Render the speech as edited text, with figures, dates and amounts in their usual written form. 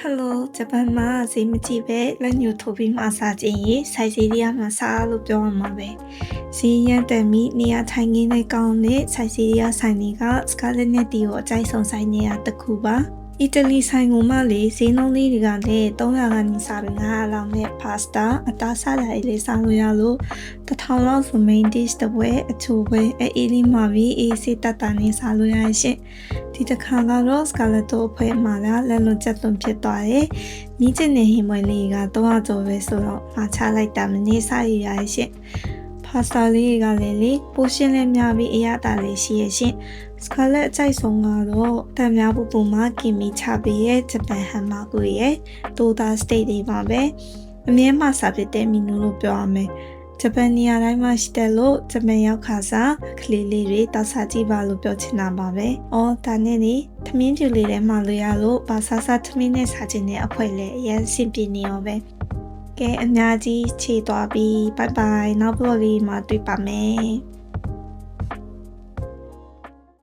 Hello ဂျပန်မှာဈေးမကြည့်ပဲလက်ညှိုးထိုးပြီးမှစားခြင်းရေးစိုက်စီရီယာမှာစားလို့ပြောရမှာပဲဈေးရန်တက်ပြီးနေရာထိုင်ခင်းနဲ့ကောင်းတဲ့စိုက်စီရီယာဆိုင်တွေကစကာလက်နဲ့တီကိုအကြိုက်ဆုံးဆိုင်နေရတစ်ခုပါအီတလီဆိုင်ကမှလေဈေးနှုန်းလေးတွေကလည်း300ကနေစပြီး900လောက်နဲ့ပါစတာအသားစားတာလေးစားလို့ရလို့1000လောက်ဆို main dish တစ်ပွဲအချိုပွဲအေးလေးမှပြီးအေးစစ်တနဲ့စားလို့ရရှင်ဒီတစ်ခါကတော့ Scalato ဖွဲမှာလက်လွန်ချက်သွန်ဖြစ်သွားတယ်မိကျင်နေဟိမွေလေးက300ကျော်ပဲဆိုတော့မှာချလိုက်တာမနေစားရရရှင်ပါစတာလေးကလည်းလေပိုရှင်းလေးများပြီးအရသာလေးရှိရရှင်စကာလက်အကြိုက်ဆုံးကတော့တံများပူပူမှာကင်မီချပေးရဲ့ဂျပန်ဟမ်ဘာဂူရဲ့တိုတာစတိတ်တွေပါပဲအမြဲမှစားဖြစ်တဲ့မီနူလို့ပြောရမယ်ဂျပန်နေရာတိုင်းမှာရှိတယ်လို့ဂျပန်ရောက်ခါစားကလေးလေးတွေတောက်စားကြည့်ပါလို့ပြောချင်တာပါပဲ။အော်ဒါနဲ့လေသမင်းပြူလေးထဲမှာလို့ရလို့ဘာစားစားသမင်းနဲ့စားခြင်းနဲ့အဖွဲလည်းအရင်ဆင်ပြေနေရောပဲ။ကဲအများကြီးခြေသွားပြီးဘိုင်ဘိုင်နောက်ဘလော့လေးမှာတွေ့ပါမယ်။